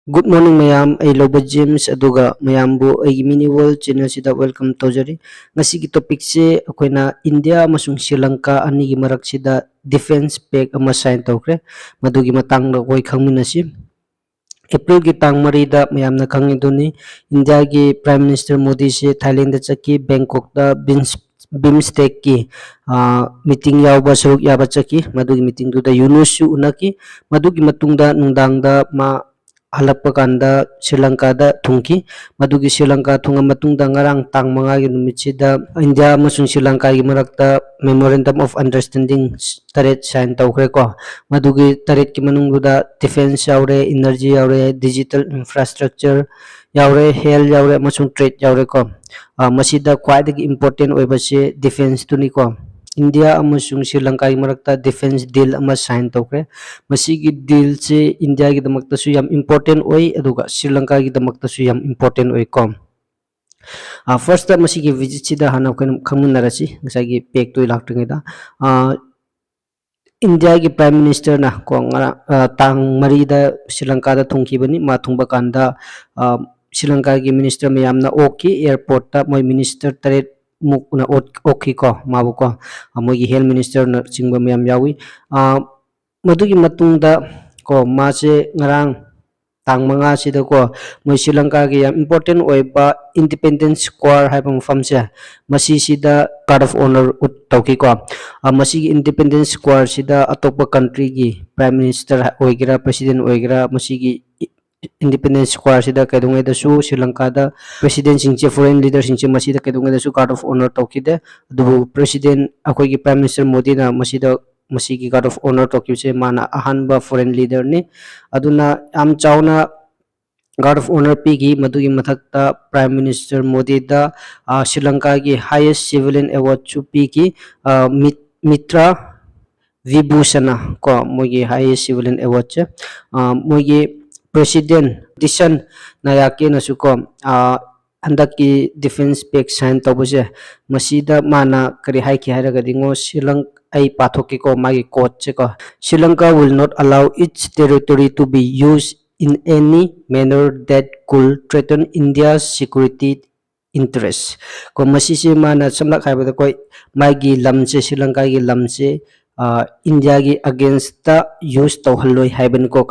Good morning mayam ay loba James aduga mayambu ay mini world channel sida welcome tawjari ngasi gi topic se akoina India amasung Sri Lanka ani gi marak sida defense pact ama sign tawkre madugi matang da koi khangminasi April ki tang marida mayamna khangiduni India gi Prime Minister Modi se Thailand da chaki Bangkok da BIMSTEC ki meeting yauba saruk yaba chaki madugi meeting du da UNOSU unaki madugi matungda nungdang da ma halappa kanda Sri Lanka da thungki madugi Sri Lanka thunga matungda ngarang tang manga gi numitchida India amasung Sri Lanka gi marakta memorandum of understanding taret sign tawkhre ko madugi taret ki manungda defense yaure energy yaure digital infrastructure yaure health yaure amasung trade yaure ko masida khwaidagi important oibase defense tuni ko India amasung Sri Lanka gi marakta defense deal ama sign tawkre masigi deal se India gi damakta su yam important oi aduga Sri Lanka gi damakta su yam important oi kom first time masigi visit sida hana khamun narasi ngasagi pek toi laktringa da India gi prime minister na ko ngara tang marida Sri Lanka da thungki bani ma thungba kanda Sri Lanka gi minister mayamna oki airport ta moi minister taret mukna oki ko mabu ko moi gi health minister na chingba mayam yawi madugi matungda ko mase ngarang tang manga sida ko moi Sri Lanka gi yam important oiba independence square haiba mafam se masi sida card of honor ut tawki ko masi independence square sida atopa country gi prime minister oigira president oigira masi gi Independence Square sida kaidungai da su Sri Lanka da president singche foreign leader singche masida kaidungai da su card of honor tawkide adu president akoi gi prime minister Modi na masida masigi card of honor tawkise mana ahanba foreign leader ni aduna am chauna guard of honor pigi madugi mathakta prime minister Modi da Sri Lanka gi highest civilian award chu pigi Mitra Vibhushana ko mogi highest civilian award che mogi president Dishan Nayake na suko handaki defense pact sign tawbuse masida mana kari haiki haraga dingo Sri Lanka ai pathoki ko magi court che ko Sri Lanka will not allow its territory to be used in any manner that could threaten India's security interests ko masisi mana samlak haibada ko magi lamche Sri Lanka gi lamche India gi against the use to halloi haiban ko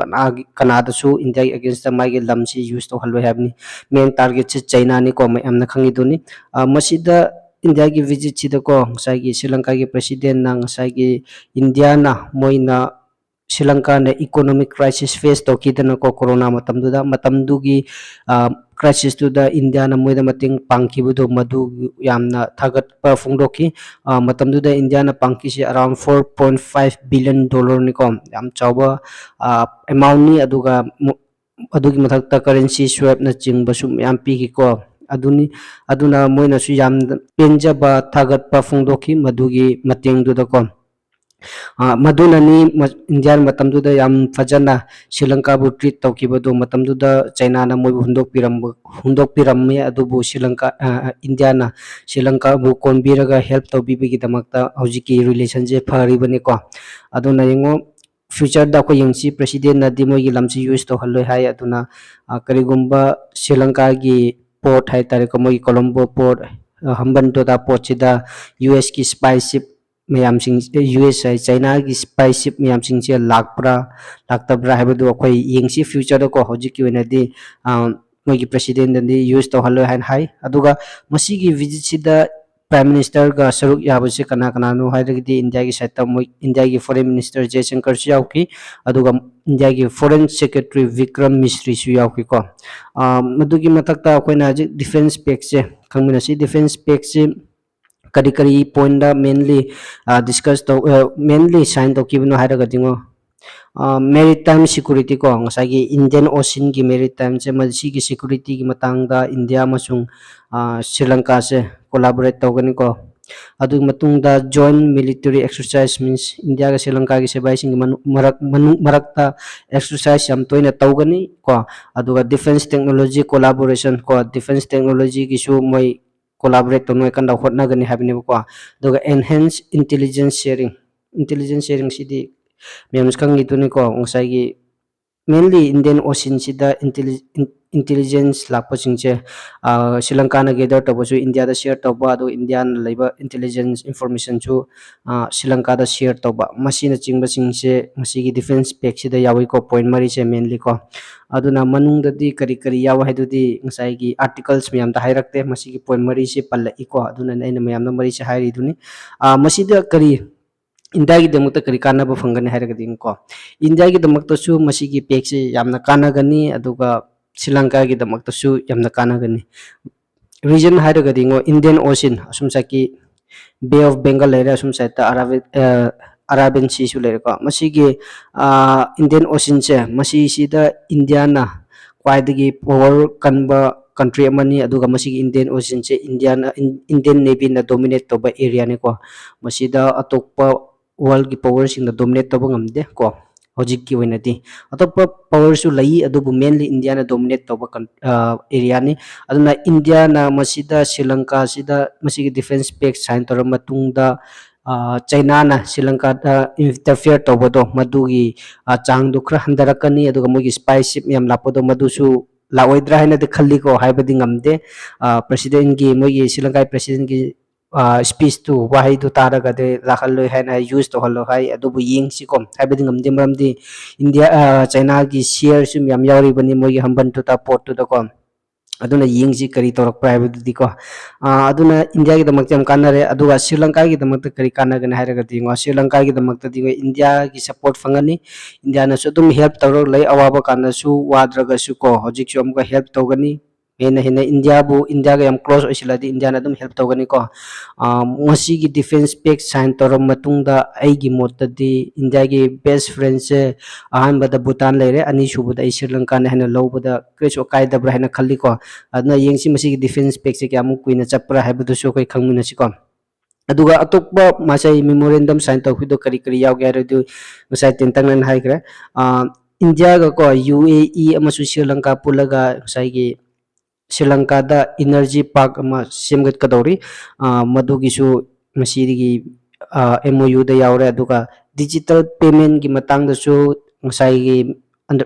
Canada su India gi against the magi lamsi use to halloi haibni main target se China ni ko mai amna khangi duni masida India gi visit sida ko ngasai gi Sri Lanka gi president na ngasai gi India na moina Sri Lanka na economic crisis face to kidana ko corona matamdu gi crisis to da India na moida mating pangki budo madu yamna thagat pa fungdoki matamdu da India na pangki si around 4.5 billion dollar ni ko yam chawba amount ni aduga adugi mathakta currency swap na chingba sum yam pi ki ko aduna moina su yam penjaba thagat pa fungdoki madugi mating du da ko maduna ni Indian matamdu da yam fajana Sri Lanka bu treat tawkibadu matamdu da China na moi hundok piram me adubu Sri Lanka India na Sri Lanka bu konbiraga help tawbibigi damakta hojiki relation je phari bani ko aduna yengo future da ko yengsi president na dimo gi lamsi use to halloi hai aduna karigumba Sri Lanka gi port hai tare ko moi Colombo port hambanto da port sida US ki spy ship mayam sing US China gi spy ship mayam sing che laktabra haibadu akoi yengsi future da ko hojiki wena di mogi president di use to halloi han hai aduga masigi visit sida prime minister ga saruk yabase kana kana no hairagdi India gi sata moi India gi foreign minister Jaishankar su yauki aduga India gi foreign secretary Vikram Misri su yauki ko madugi matakta akoina defense pact se khangmina si defense pact se kari kari point da mainly discuss to mainly sign to kibno hairaga dingo maritime security ko ngasagi Indian Ocean gi maritime se malsi gi security gi matangda India masung Sri Lanka se collaborate tawgani ko adu matungda joint military exercise means India ga Sri Lanka gi sebai sing marakta exercise yam toina tawgani ko adu defense technology collaboration ko defense technology gi su moi collaborate to noi kan da hotna gani habni ko aduga enhance intelligence sharing sidi mems kang itu ni ko ngasai gi mainly Indian Ocean sida intelligence lakpa singche Sri Lanka na gather to chu India da share to ba do Indian labor intelligence information chu Sri Lanka da share to ba machine chingba singche masi defense pack sida yawi ko point mari che mainly ko aduna manung da di kari kari yawa hai du di ngasai gi articles myam da hairakte masi gi point mari che palla iko aduna naina myam na mari che hairi duni masi da kari India की दमकता करी कानब फंगने हायरगदि को India की दमकतसु मसिगी पेक्से यामना कानगनी अदुगा श्रीलंका की दमकतसु यामना कानगनी reason हायरगदि ngo Indian Ocean asum saki Bay of Bengal leira asum saita Arabian Sea su leira ko masigi Indian Ocean che masi sida India na kwaidagi power kanba country amani aduga masigi Indian Ocean che Indian Navy na dominate toba area ne ko masida atokpa world की power सिंग dominate तब ngamde ko hojik की वही नदी अतोप power सु लई अदुबु mainly India ना dominate तब area ni अदुना India ना मसीदा श्रीलंका सिदा मसीगी defense pact sign तोर मतुंगदा China ना श्रीलंका दा interfere तब दो मधुगी चांग दुखरा हंदरकनी अदुगा मुगी spy ship यम लापदो मधुसु लाओइद्रा है ना दिखली को हाई बदिंग नgamde president की मुगी श्रीलंका president की speech to wahai du taraga de lakhalo hai na use to halo hai adubu ying si kom habedi ngamde maramdi India China gi share sum yam yawri bani mogi hamban to ta port to the kom aduna ying si kari torak private di ko aduna India gi damak jam kanare aduga Sri Lanka gi damak kari kanagan hairaga di ngo Sri Lanka gi damak di ngo India gi support fangani India na su dum help tawro lai awaba kana su wadraga su ko hojik su amga help tawgani hena hena India bu India ga yam close osiladi India na dum help tawgani ko masi gi defense pact sign torom matungda ai gi motadi India gi best friend se ahan bada Bhutan leire ani subada Sri Lanka na hena lobada kreso kai dabra hena khalli ko adna yengsi masi gi defense pact se kyamu kuina chapra haibadu so kai khangmina si ko aduga atokba masai memorandum sign taw hido kari kari yaw ga redu masai tentang nan hai kra India ga ko UAE amasu Sri Lanka pulaga sai gi Sri Lanka da energy park ama semgat kadori madugisu masirigi MOU da yaure aduga digital payment gi matang da su ngasai gi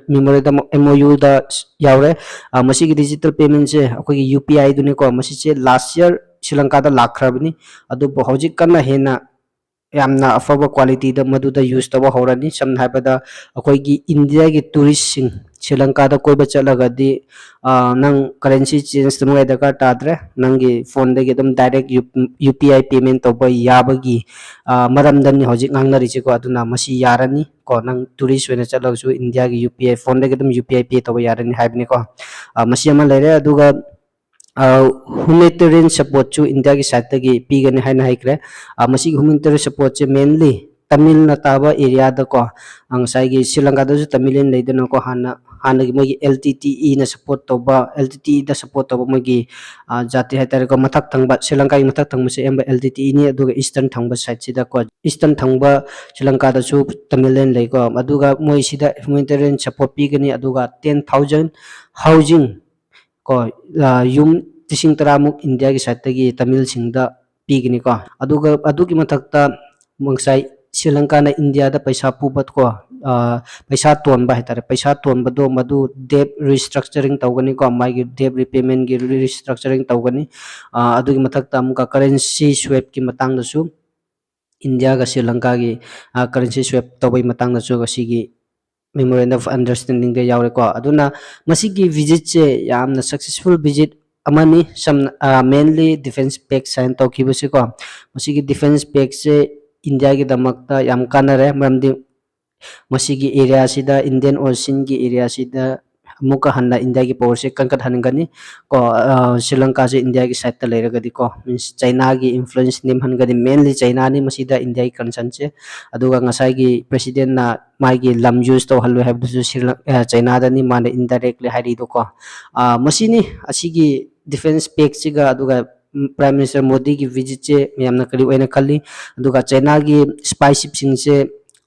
memorandum MOU da yaure masigi digital payment se akoi UPI dune ko masi che last year Sri Lanka da lakhrabni adu hojik kana hena yamna afaba quality da madu da use taba horani samna habada akoi gi India gi tourist sing Sri Lanka da koi bachalaga di nang currency change tumu ai dakar tadre nangi phone de gi dum direct UPI payment to boy yabagi maram dan ni hojik ngangnari chi ko aduna masi yarani ko nang tourist wena chalag su India gi UPI phone de gi dum UPI pay to yarani haibni ko masi ama lere aduga humanitarian support chu India ki side gi pigani haina haikre masi humanitarian support che mainly Tamil Nataba area da ko ang sai gi Sri Lanka da Tamilian leidana ko hana gi mogi LTTE na support to ba LTTE da support to ba mogi jati haitare ko mathak thangba Sri Lanka gi mathak thangba se emba LTTE ni aduga eastern thangba side sida ko eastern thangba Sri Lanka da su Tamilian lei ko aduga moi sida humanitarian support pigani aduga 10,000 housing ko yum tising taramuk India ki side gi Tamil singda pigani ko aduga adugi mathakta mangsai Sri Lanka na India da paisa pubat ko paisa ton ba hitare paisa ton bado madu debt restructuring tawgani ko mai debt repayment gi restructuring tawgani adugi mathakta amka currency swap ki matang da su India ga Sri Lanka gi currency swap tawai matang da su ga sigi memorandum of understanding de yaure ko aduna masigi visit che yamna successful visit amani sam mainly defense pact sign tawkibase ko masigi defense pact se India ki damakta yam kanare maramdi masigi area sida Indian Ocean ki area sida muka hanna India ki power se kankat hangani ko Sri Lanka se India ki side ta leiragadi ko means China ki influence nim hangani mainly China ni masida India ki concern che aduga ngasai ki president na mai ki lam use to hallo have to Sri Lanka China da ni mane indirectly hari do ko masini asigi defense pact siga aduga Prime Minister Modi की visit से मैंने करीब ऐना खाली दुका China की spy ship सिंग से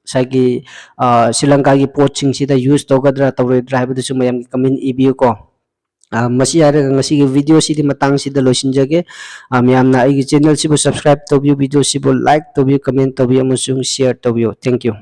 psyche Sri Lanka की port सिंग से दा use तो कदरा तवरे ड्राइव दुसु मैंने कमेंट ईबीओ को मसी यारे ngasi की वीडियो सी दी मतंग सी दा लोशन जगे मैंने आई की चैनल से वो subscribe तो भी वीडियो से वो like तो भी comment तो भी अमसुंग share तो भी thank you